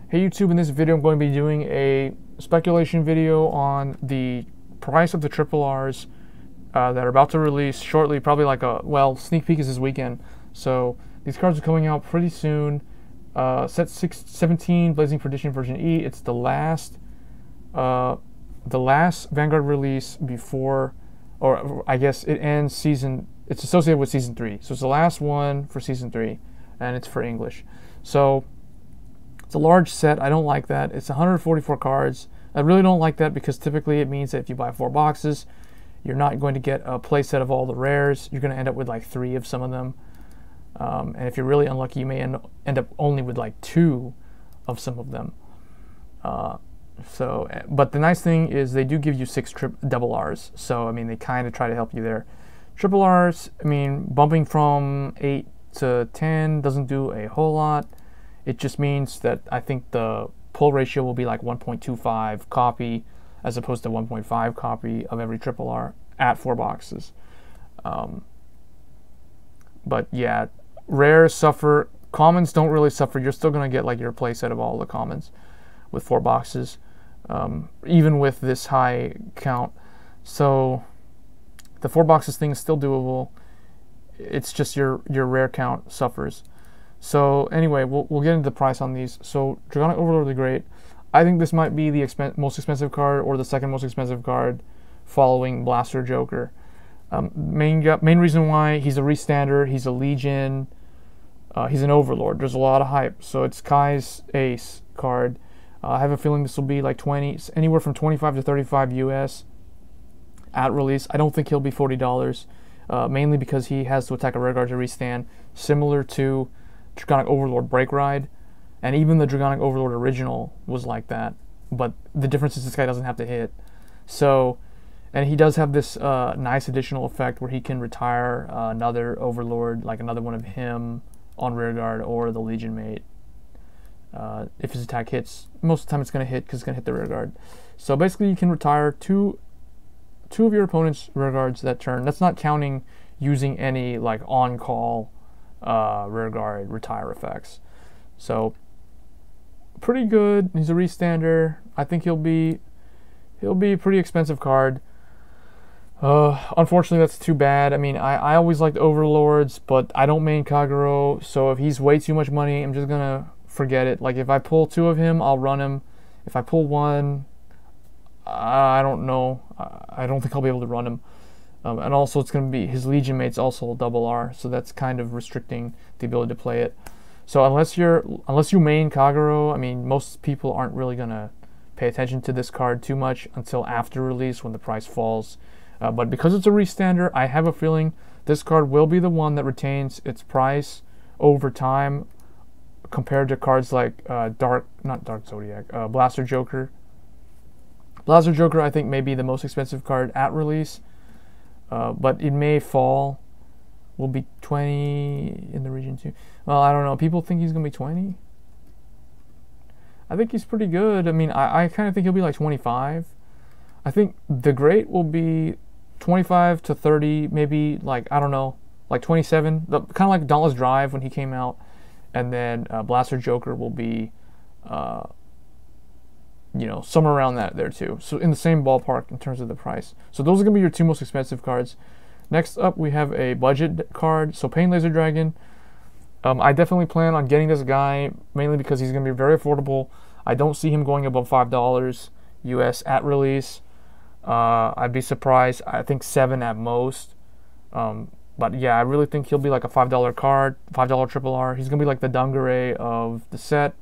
Hey YouTube, in this video I'm going to be doing a speculation video on the price of the RRRs that are about to release shortly, probably like sneak peek is this weekend. So these cards are coming out pretty soon. Set 17 Blazing Perdition version E. It's the last Vanguard release before, or I guess it ends season, it's associated with season 3. So it's the last one for season 3 and it's for English. So it's a large set. I don't like that. It's 144 cards. I really don't like that because typically it means that if you buy 4 boxes, you're not going to get a play set of all the rares. You're going to end up with like 3 of some of them. And if you're really unlucky, you may end up only with like 2 of some of them. But the nice thing is they do give you 6 double Rs. So, I mean, they kind of try to help you there. Triple Rs, I mean, bumping from 8 to 10 doesn't do a whole lot. It just means that I think the pull ratio will be like 1.25 copy as opposed to 1.5 copy of every RRR at 4 boxes. But yeah, rares suffer. Commons don't really suffer. You're still going to get like your play set of all the commons with 4 boxes, even with this high count. So the 4 boxes thing is still doable. It's just your rare count suffers. So anyway, we'll get into the price on these. So Dragonic Overlord the Great, I think this might be the most expensive card or the second most expensive card following Blaster Joker. Main reason why: he's a restander, he's a Legion, he's an Overlord. There's a lot of hype. So it's Kai's ace card. I have a feeling this will be like anywhere from 25 to 35 US at release. I don't think he'll be $40, mainly because he has to attack a rearguard to restand, similar to Dragonic Overlord Break Ride, and even the Dragonic Overlord original was like that, but the difference is this guy doesn't have to hit. So, and he does have this nice additional effect where he can retire another Overlord, like another one of him on rearguard or the Legion mate. If his attack hits, most of the time it's going to hit because it's going to hit the rearguard. So basically you can retire two of your opponent's rearguards that turn. That's not counting using any like on-call rearguard retire effects. So pretty good. He's a restander. I think he'll be a pretty expensive card. Unfortunately, that's too bad. I mean, I always liked Overlords, but I don't main Kagero, so if he's way too much money, I'm just gonna forget it. Like if I pull 2 of him, I'll run him. If I pull 1, I don't know. I don't think I'll be able to run him. And also it's going to be his Legion mate's also double R, so that's kind of restricting the ability to play it. So unless you main Kagero, I mean, most people aren't really going to pay attention to this card too much until after release when the price falls. But because it's a restander, I have a feeling this card will be the one that retains its price over time compared to cards like Blaster Joker. Blaster Joker, I think, may be the most expensive card at release. But it may fall. Will be 20 in the region too. Well, I don't know. People think he's gonna be 20. I think he's pretty good. I mean, I kind of think he'll be like 25. I think the Great will be 25 to 30, maybe like, I don't know, like 27. Kind of like Dauntless Drive when he came out, and then Blaster Joker will be, you know, somewhere around that there too. So in the same ballpark in terms of the price. So those are going to be your 2 most expensive cards. Next up, we have a budget card. So Pain Laser Dragon. I definitely plan on getting this guy, mainly because he's going to be very affordable. I don't see him going above $5 US at release. I'd be surprised. I think 7 at most. But yeah, I really think he'll be like a $5 card, $5 RRR. He's going to be like the Dungare of the set.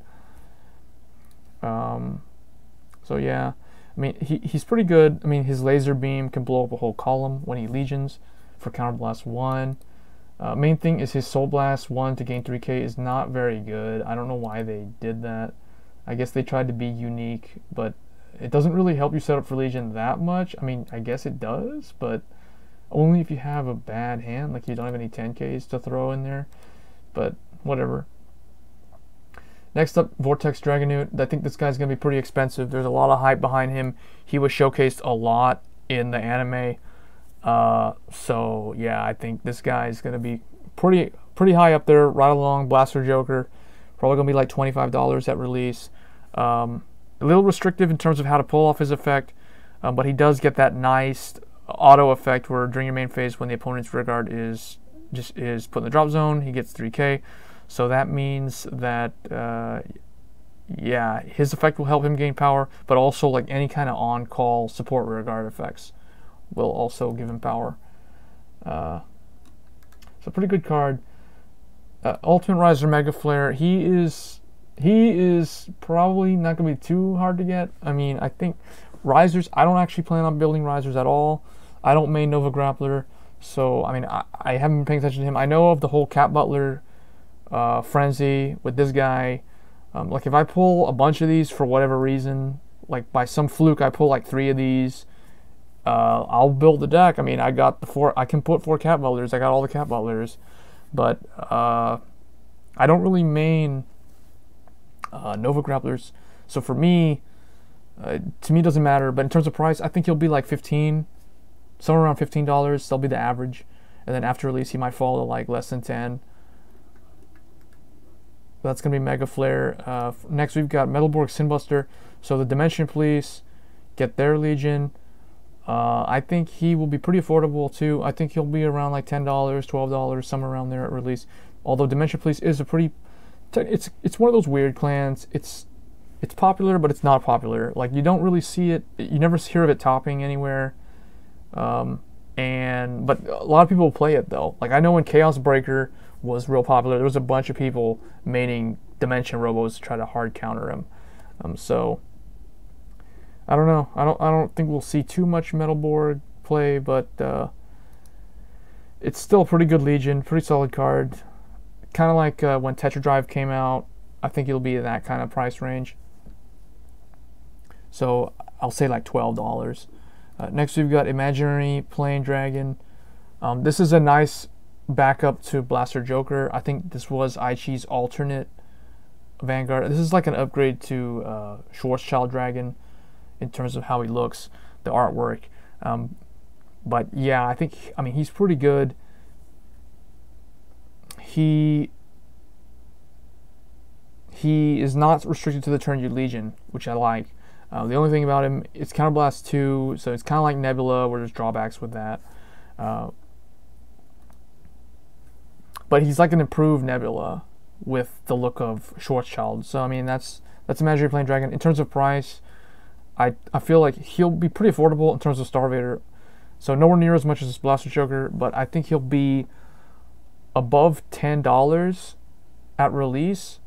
So yeah, I mean, he's pretty good. I mean, his laser beam can blow up a whole column when he legions for counterblast 1. Main thing is his soul blast 1 to gain 3k is not very good. I don't know why they did that. I guess they tried to be unique, but it doesn't really help you set up for Legion that much. I mean, I guess it does, but only if you have a bad hand, like you don't have any 10ks to throw in there. But whatever. Next up, Vortex Dragonoot. I think this guy's going to be pretty expensive. There's a lot of hype behind him. He was showcased a lot in the anime. So, yeah, I think this guy's going to be pretty high up there, right along Blaster Joker. Probably going to be like $25 at release. A little restrictive in terms of how to pull off his effect, but he does get that nice auto effect where during your main phase, when the opponent's rearguard is put in the drop zone, he gets 3k. So that means that yeah, his effect will help him gain power, but also like any kind of on-call support rearguard effects will also give him power. It's a pretty good card. Ultimate Riser Mega Flare. He is probably not going to be too hard to get. I mean, I think risers, I don't actually plan on building risers at all. I don't main Nova Grappler, so I mean, I haven't been paying attention to him. I know of the whole Cat Butler frenzy with this guy. Like if I pull a bunch of these for whatever reason, like by some fluke I pull like 3 of these, I'll build the deck. I mean, I got the 4, I can put 4 Cat Butlers, I got all the Cat Butlers, but I don't really main Nova Grapplers, so for me, to me it doesn't matter. But in terms of price, I think he'll be like 15, somewhere around $15. That'll be the average, and then after release he might fall to like less than 10. That's gonna be Mega Flare. Next we've got Metalborg Sinbuster. So the Dimension Police get their Legion. I think he will be pretty affordable too. I think he'll be around like $10, $12, somewhere around there at release. Although Dimension Police is a pretty, it's one of those weird clans. It's popular, but it's not popular. Like you don't really see it. You never hear of it topping anywhere. But a lot of people play it though. Like I know when Chaos Breaker was real popular, there was a bunch of people maining Dimension Robos to try to hard counter him. So I don't know. I don't think we'll see too much Metalborg play, but it's still a pretty good Legion, pretty solid card. Kind of like when Tetra Drive came out. I think it'll be in that kind of price range. So I'll say like $12. Next we've got Imaginary Plane Dragon. This is a nice backup to Blaster Joker. I think this was Aichi's alternate Vanguard. This is like an upgrade to Schwarzschild Dragon in terms of how he looks, the artwork. But yeah, I mean he's pretty good. He is not restricted to the turn you Legion, which I like. The only thing about him, it's Counterblast 2, so it's kind of like Nebula, where there's drawbacks with that. But he's like an improved Nebula with the look of Schwarzschild. So I mean that's Imaginary Plane Dragon. In terms of price, I feel like he'll be pretty affordable in terms of Star Vader. So nowhere near as much as Blaster Joker, but I think he'll be above $10 at release,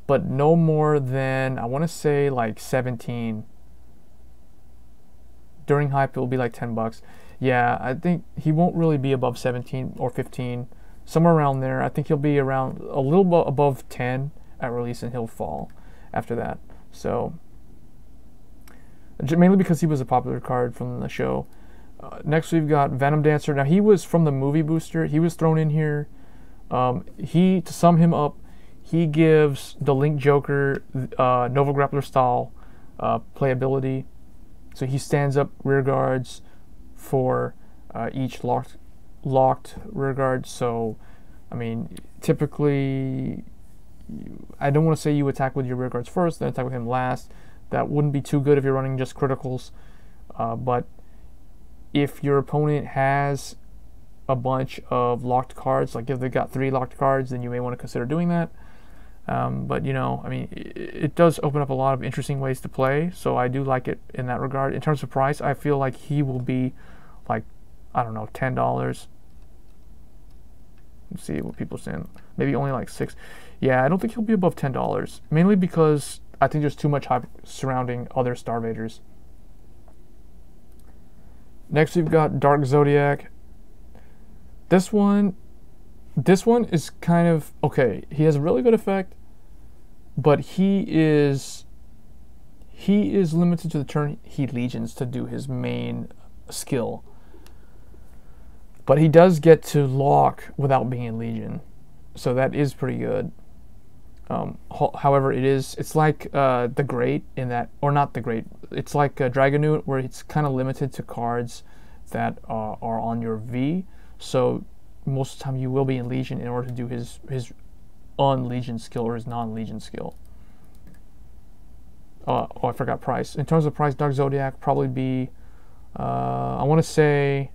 but no more than, I want to say like 17. During hype it will be like $10. Yeah, I think he won't really be above 17 or 15. Somewhere around there. I think he'll be around a little bit above 10 at release, and he'll fall after that. So mainly because he was a popular card from the show. Next we've got Venom Dancer. Now he was from the movie booster. He was thrown in here. To sum him up, he gives the Link Joker Nova Grappler style playability. So he stands up rear guards for each locked rear guard. So I mean typically I don't want to say you attack with your rear guards first, then attack with him last. That wouldn't be too good if you're running just criticals, but if your opponent has a bunch of locked cards, like if they've got 3 locked cards, then you may want to consider doing that. But you know, I mean, it does open up a lot of interesting ways to play, so I do like it in that regard. In terms of price, I feel like he will be like, I don't know, $10. Let's see what people are saying. Maybe only like 6. Yeah, I don't think he'll be above $10, mainly because I think there's too much hype surrounding other Star Vaders. Next we've got Dark Zodiac. This one is kind of okay. He has a really good effect, but he is limited to the turn he Legions to do his main skill. But he does get to lock without being in Legion, so that is pretty good. However, it's like the Great in that, or not the Great. It's like Dragonute, where it's kind of limited to cards that are on your V. So most of the time you will be in Legion in order to do his un-Legion skill or his non-Legion skill. I forgot price. In terms of price, Dark Zodiac probably be, I want to say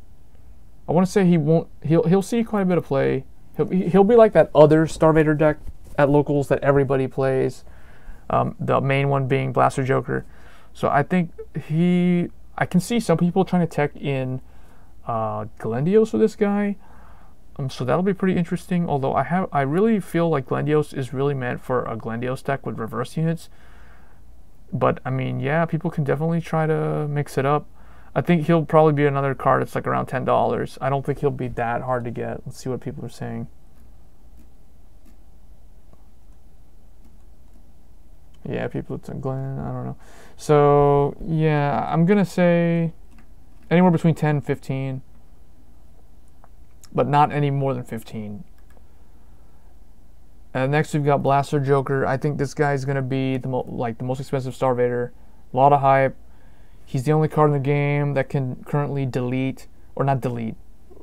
he'll see quite a bit of play. He'll be like that other Starvader deck at locals that everybody plays. The main one being Blaster Joker. So I think I can see some people trying to tech in Glendios with this guy. So that'll be pretty interesting. Although I really feel like Glendios is really meant for a Glendios deck with reverse units. But I mean, yeah, people can definitely try to mix it up. I think he'll probably be another card that's like around $10. I don't think he'll be that hard to get. Let's see what people are saying. Yeah, people, it's a Glen, I don't know. So, yeah, I'm going to say anywhere between 10 and 15. But not any more than 15. Next, we've got Blaster Joker. I think this guy's going to be the most expensive Starvader. A lot of hype. He's the only card in the game that can currently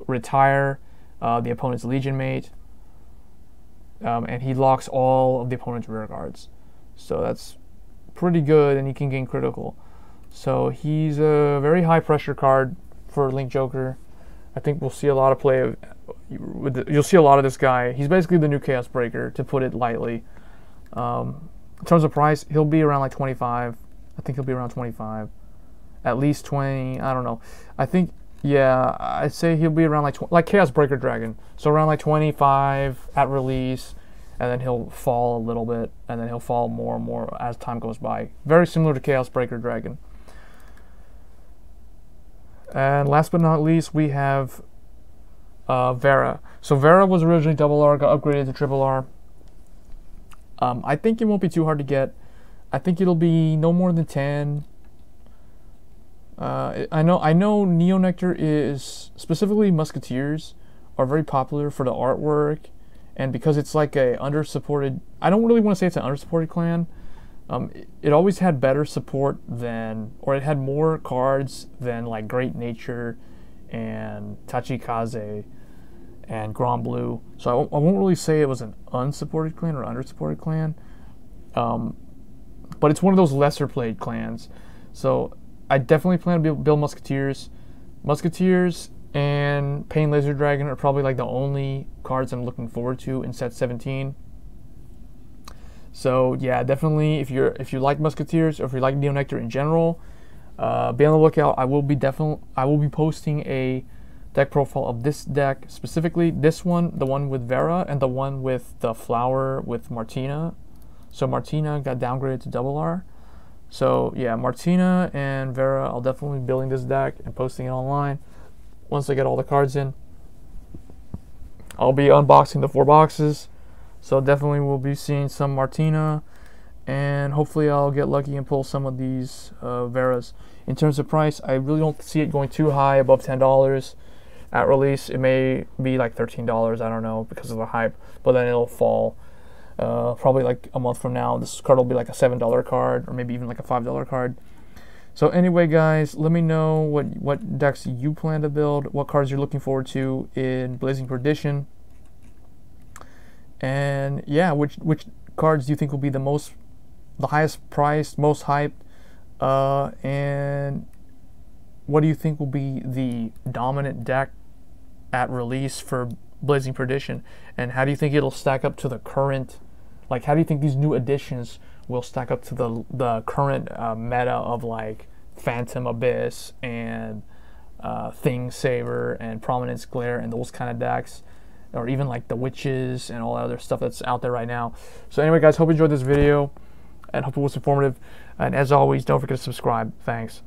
retire the opponent's Legion Mate. And he locks all of the opponent's rear guards. So that's pretty good, and he can gain critical. So he's a very high pressure card for Link Joker. I think we'll see a lot of play. You'll see a lot of this guy. He's basically the new Chaos Breaker, to put it lightly. In terms of price, he'll be around like 25. I think he'll be around 25. At least 20. I don't know. I think, yeah, I'd say he'll be around like Chaos Breaker Dragon. So around like 25 at release. And then he'll fall a little bit, and then he'll fall more and more as time goes by. Very similar to Chaos Breaker Dragon. And last but not least, we have Vera. So Vera was originally double R, got upgraded to triple R. I think it won't be too hard to get. I think it'll be no more than 10. I know Neo Nectar is, specifically Musketeers, are very popular for the artwork. And because it's like a undersupported, I don't really want to say it's an undersupported clan. It always had better support than, or it had more cards than like Great Nature and Tachikaze and Grand Blue. So I won't really say it was an unsupported clan or undersupported clan. But it's one of those lesser played clans. So I definitely plan to build Musketeers. Musketeers and Pain Laser Dragon are probably like the only cards I'm looking forward to in set 17. So yeah, definitely if you like Musketeers, or if you like Neo Nectar in general, be on the lookout. I will be posting a deck profile of this deck, specifically this one, the one with Vera, and the one with the flower with Martina. So Martina got downgraded to double R. So yeah, Martina and Vera, I'll definitely be building this deck and posting it online. Once I get all the cards in, I'll be unboxing the 4 boxes. So definitely we'll be seeing some Martina, and hopefully I'll get lucky and pull some of these Veras. In terms of price, I really don't see it going too high, above $10 at release. It may be like $13, I don't know, because of the hype, but then it'll fall. Probably like a month from now, this card will be like a $7 card, or maybe even like a $5 card. So anyway, guys, let me know what decks you plan to build, what cards you're looking forward to in Blazing Perdition, and yeah, which cards do you think will be the highest priced, most hyped, and what do you think will be the dominant deck at release for Blazing Perdition, and how do you think it'll stack up to the current, like how do you think these new additions will stack up to the current meta of like Phantom Abyss and Thing Saver and Prominence Glare and those kind of decks, or even like the Witches and all that other stuff that's out there right now. So anyway, guys, hope you enjoyed this video and hope it was informative, and as always, don't forget to subscribe. Thanks.